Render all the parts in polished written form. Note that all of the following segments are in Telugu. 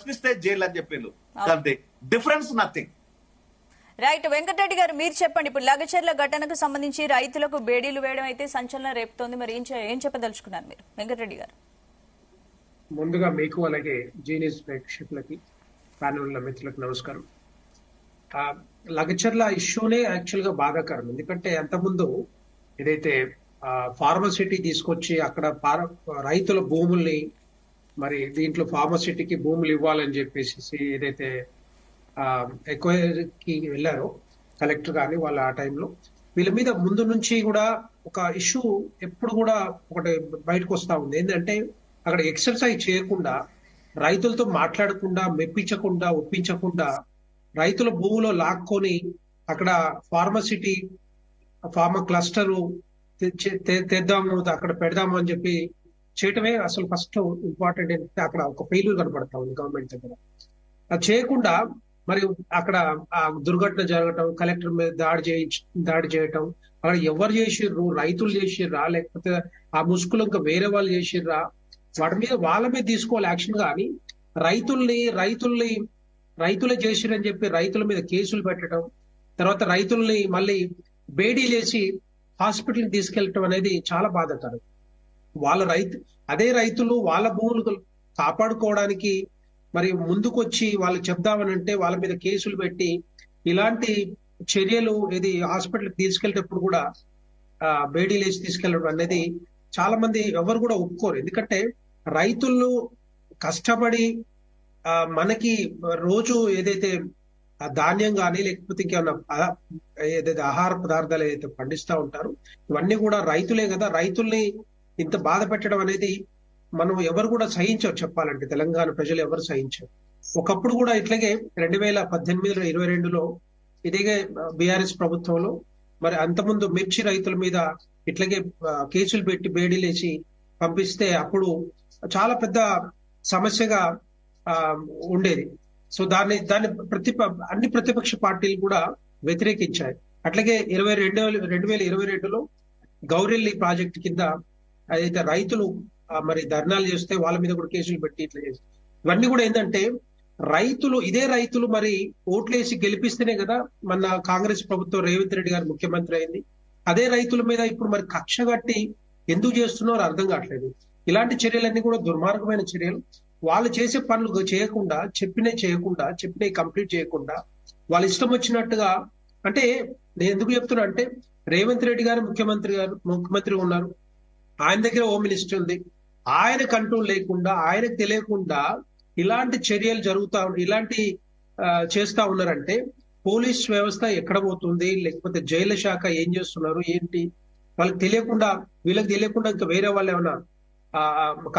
ప్రశ్నిస్తే జైలు అని చెప్పిండ్రు అంతే, డిఫరెన్స్ నథింగ్. రైట్. వెంకటరెడ్డి గారు మీరు చెప్పండి, ఇప్పుడు లగచర్ల ఘటనకు సంబంధించి రైతులకు బేడీలు వేయడం అయితే సంచలనం రేపుతోంది, మరి ఏం చెప్పదలుచుకున్నారు మీరు వెంకటరెడ్డి గారు? ముందుగా మీకు అలాగే జీనియస్ ప్రేక్షకులకి ప్యానెల్ ఉన్న మిత్రులకు నమస్కారం. లగచర్ల ఇష్యూనే యాక్చువల్ గా బాధాకరం. ఎందుకంటే అంతకుముందు ఏదైతే ఫార్మసిటీ తీసుకొచ్చి అక్కడ రైతుల భూముల్ని మరి దీంట్లో ఫార్మసిటీకి భూములు ఇవ్వాలని చెప్పేసి ఏదైతే ఎక్వైరీకి వెళ్ళారో కలెక్టర్ కానీ వాళ్ళు ఆ టైంలో వీళ్ళ మీద ముందు నుంచి కూడా ఒక ఇష్యూ ఎప్పుడు కూడా ఒకటి బయటకు వస్తా ఉంది. ఏంటంటే అక్కడ ఎక్సర్సైజ్ చేయకుండా, రైతులతో మాట్లాడకుండా, మెప్పించకుండా, ఒప్పించకుండా రైతుల భూమిలో లాక్కొని అక్కడ ఫార్మసిటీ ఫార్మా క్లస్టర్ తెద్దాము, అక్కడ పెడదాము అని చెప్పి చేయటమే అసలు ఫస్ట్ ఇంపార్టెంట్. ఏంటంటే అక్కడ ఒక ఫెయిల్యూర్ కనపడతా ఉంది గవర్నమెంట్ దగ్గర. అది చేయకుండా మరి అక్కడ ఆ దుర్ఘటన జరగటం, కలెక్టర్ మీద దాడి చేయటం, అక్కడ ఎవరు చేసిర్రు, రైతులు చేసిర్రా లేకపోతే ఆ ముసుగులు ఇంకా వేరే వాళ్ళు చేసిర్రా, వాళ్ళ మీద తీసుకోవాలి యాక్షన్. కానీ రైతులే చేసిరని చెప్పి రైతుల మీద కేసులు పెట్టడం, తర్వాత రైతుల్ని మళ్ళీ బేడీలేసి హాస్పిటల్కి తీసుకెళ్లటం అనేది చాలా బాధాకరం. అదే రైతులు వాళ్ళ భూములు కాపాడుకోవడానికి మరి ముందుకొచ్చి వాళ్ళు చెప్దామనంటే వాళ్ళ మీద కేసులు పెట్టి ఇలాంటి చర్యలు ఇది హాస్పిటల్కి తీసుకెళ్లేటప్పుడు కూడా బేడీలేసి తీసుకెళ్లడం అనేది చాలా మంది ఎవరు కూడా ఒప్పుకోరు. ఎందుకంటే రైతులు కష్టపడి మనకి రోజు ఏదైతే ధాన్యం కానీ లేకపోతే ఇంకేమన్నా ఏదైతే ఆహార పదార్థాలు ఏదైతే పండిస్తా ఉంటారో ఇవన్నీ కూడా రైతులే కదా. రైతుల్ని ఇంత బాధ పెట్టడం అనేది మనం ఎవరు కూడా సహించారు. చెప్పాలంటే తెలంగాణ ప్రజలు ఎవరు సహించారు. ఒకప్పుడు కూడా ఇట్లాగే 2018 22లో ఇదే బీఆర్ఎస్ ప్రభుత్వంలో మరి అంతకుముందు మిర్చి రైతుల మీద ఇట్లాగే కేసులు పెట్టి బేడీలేసి పంపిస్తే అప్పుడు చాలా పెద్ద సమస్యగా ఉండేది. సో దాన్ని అన్ని ప్రతిపక్ష పార్టీలు కూడా వ్యతిరేకించాయి. అట్లాగే 2022లో గౌరెల్లి ప్రాజెక్టు కింద అయితే రైతులు మరి ధర్నాలు చేస్తే వాళ్ళ మీద కూడా కేసులు పెట్టి ఇట్లా చేసి ఇవన్నీ కూడా ఏంటంటే ఇదే రైతులు మరి ఓట్లేసి గెలిపిస్తేనే కదా మన కాంగ్రెస్ ప్రభుత్వం రేవంత్ రెడ్డి గారు ముఖ్యమంత్రి అయింది. అదే రైతుల మీద ఇప్పుడు మరి కక్ష కట్టి ఎందుకు చేస్తున్నారో అర్థం కావట్లేదు. ఇలాంటి చర్యలన్నీ కూడా దుర్మార్గమైన చర్యలు. వాళ్ళు చేసే పనులు చేయకుండా, చెప్పినవి కంప్లీట్ చేయకుండా వాళ్ళ ఇష్టం వచ్చినట్టుగా. అంటే నేను ఎందుకు చెప్తున్నా అంటే రేవంత్ రెడ్డి గారు ముఖ్యమంత్రి ఉన్నారు, ఆయన దగ్గర హోమ్ మినిస్టర్ ఉంది, ఆయన కంట్రోల్ లేకుండా, ఆయనకు తెలియకుండా ఇలాంటి చర్యలు ఇలాంటి చేస్తా ఉన్నారంటే పోలీస్ వ్యవస్థ ఎక్కడ పోతుంది, లేకపోతే జైలు శాఖ ఏం చేస్తున్నారు ఏంటి వీళ్ళకి తెలియకుండా ఇంకా వేరే వాళ్ళు ఏమైనా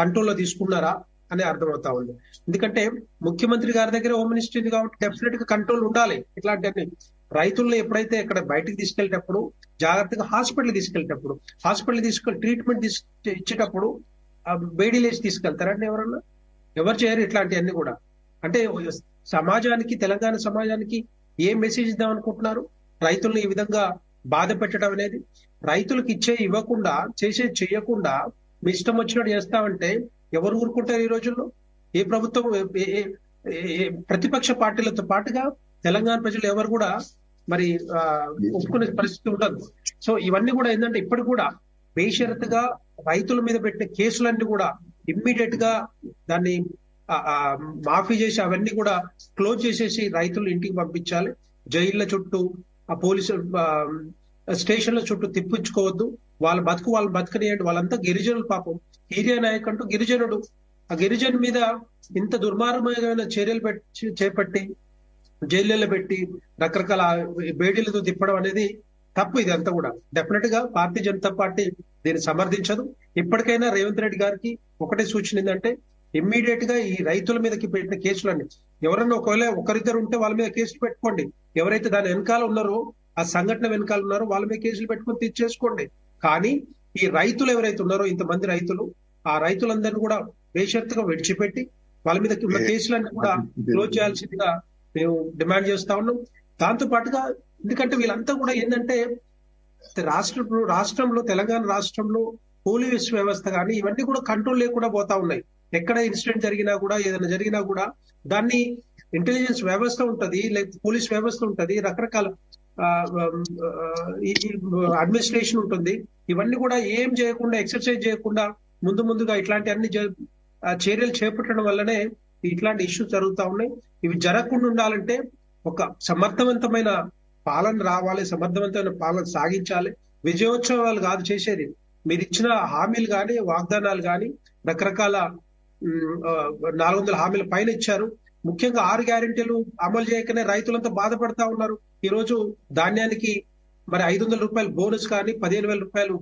కంట్రోల్లో తీసుకున్నారా అని అర్థమవుతా ఉంది. ఎందుకంటే ముఖ్యమంత్రి గారి దగ్గర హోమ్ మినిస్టర్ ఉంది కాబట్టి డెఫినెట్ గా కంట్రోల్ ఉండాలి. ఇట్లాంటి రైతులను ఎప్పుడైతే ఇక్కడ బయటకు తీసుకెళ్లేటప్పుడు జాగ్రత్తగా హాస్పిటల్ తీసుకెళ్ళి ట్రీట్మెంట్ ఇచ్చేటప్పుడు బేడీలేసి తీసుకెళ్తారండి ఎవరన్నా? ఎవరు చేయరు ఇట్లాంటివన్నీ కూడా. అంటే తెలంగాణ సమాజానికి ఏం మెసేజ్ ఇద్దాం అనుకుంటున్నారు? రైతుల్ని ఈ విధంగా బాధ పెట్టడం అనేది, రైతులకు ఇవ్వకుండా చేయకుండా మీ ఇష్టం వచ్చినట్టు చేస్తామంటే ఎవరు ఊరుకుంటారు ఈ రోజుల్లో? ఏ ప్రభుత్వం, ప్రతిపక్ష పార్టీలతో పాటుగా తెలంగాణ ప్రజలు ఎవరు కూడా మరి ఒప్పుకునే పరిస్థితి ఉండదు. సో ఇవన్నీ కూడా ఏంటంటే ఇప్పటికి కూడా బేషరతుగా రైతుల మీద పెట్టిన కేసులన్నీ కూడా ఇమ్మీడియట్ గా దాన్ని మాఫీ చేసి అవన్నీ కూడా క్లోజ్ చేసేసి రైతులు ఇంటికి పంపించాలి. జైళ్ల చుట్టూ ఆ పోలీసు స్టేషన్ల చుట్టూ తిప్పించుకోవద్దు. వాళ్ళ బతుకనియండి. వాళ్ళంతా గిరిజనులు. పాపం హీరియా నాయక్ అంటూ గిరిజనుడు. ఆ గిరిజను మీద ఇంత దుర్మార్గమైన చర్యలు చేపట్టి జైళ్ళలో పెట్టి రకరకాల బేడీలతో తిప్పడం అనేది తప్పు. ఇది అంతా కూడా డెఫినెట్ గా భారతీయ జనతా పార్టీ దీన్ని సమర్థించదు. ఇప్పటికైనా రేవంత్ రెడ్డి గారికి ఒకటే సూచన ఏంటంటే ఇమ్మీడియట్ గా ఈ రైతుల మీదకి పెట్టిన కేసులన్నీ ఎవరన్నా ఒకవేళ ఒకరిద్దరు ఉంటే వాళ్ళ మీద కేసులు పెట్టుకోండి. ఎవరైతే దాని వెనకాల ఉన్నారో, ఆ సంఘటన వెనకాల ఉన్నారో వాళ్ళ మీద కేసులు పెట్టుకొని తెచ్చేసుకోండి. కానీ ఈ రైతులు ఎవరైతే ఉన్నారో, ఇంతమంది రైతులు, ఆ రైతులందరినీ కూడా బేషరతుగా విడిచిపెట్టి వాళ్ళ మీద ఉన్న కేసులన్నీ కూడా క్లోజ్ చేయాల్సిందిగా మేము డిమాండ్ చేస్తా ఉన్నాం. దాంతో పాటుగా ఎందుకంటే వీళ్ళంతా కూడా ఏంటంటే రాష్ట్రంలో తెలంగాణ రాష్ట్రంలో పోలీస్ వ్యవస్థ కానీ ఇవన్నీ కూడా కంట్రోల్ లేకుండా పోతా ఉన్నాయి. ఎక్కడ ఇన్సిడెంట్ జరిగినా కూడా, ఏదైనా జరిగినా కూడా దాన్ని ఇంటెలిజెన్స్ వ్యవస్థ ఉంటది, లేకపోతే పోలీస్ వ్యవస్థ ఉంటది, రకరకాల అడ్మినిస్ట్రేషన్ ఉంటుంది. ఇవన్నీ కూడా ఏం చేయకుండా, ఎక్సర్సైజ్ చేయకుండా ముందుగా ఇట్లాంటి అన్ని చర్యలు చేపట్టడం వల్లనే ఇట్లాంటి ఇష్యూస్ జరుగుతా ఉన్నాయి. ఇవి జరగకుండా ఉండాలంటే ఒక సమర్థవంతమైన పాలన రావాలి, సమర్థవంతమైన పాలన సాగించాలి. విజయోత్సవాలు కాదు చేసేది, మీరు ఇచ్చిన హామీలు కానీ, వాగ్దానాలు కానీ, రకరకాల 400 హామీల పైన ఇచ్చారు. ముఖ్యంగా 6 గ్యారెంటీలు అమలు చేయకనే రైతులంతా బాధపడతా ఉన్నారు. ఈ రోజు ధాన్యానికి మరి 500 రూపాయలు బోనస్ కానీ, 15,000 రూపాయలు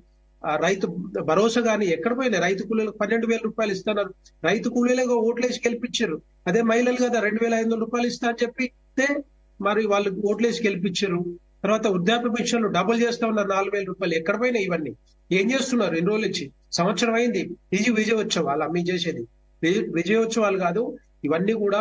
రైతు భరోసా కానీ ఎక్కడ పోయినాయి? రైతు కూలీలకు 12,000 రూపాయలు ఇస్తున్నారు. రైతు కూలీలుగా ఓట్లేసి గెలిపించారు. అదే మహిళలు కదా 2,500 రూపాయలు ఇస్తా అని చెప్పితే మరి వాళ్ళు ఓట్లేసి గెలిపించారు. తర్వాత వృద్ధాప్య పెన్షన్లు డబుల్ చేస్తా ఉన్నారు, 4,000 రూపాయలు. ఎక్కడ పోయినాయి ఇవన్నీ? ఏం చేస్తున్నారు? ఎన్ని రోజులు ఇచ్చి? సంవత్సరం అయింది. ఇది విజయోత్సవాలు మీ చేసేది? విజయోత్సవాలు కాదు, ఇవన్నీ కూడా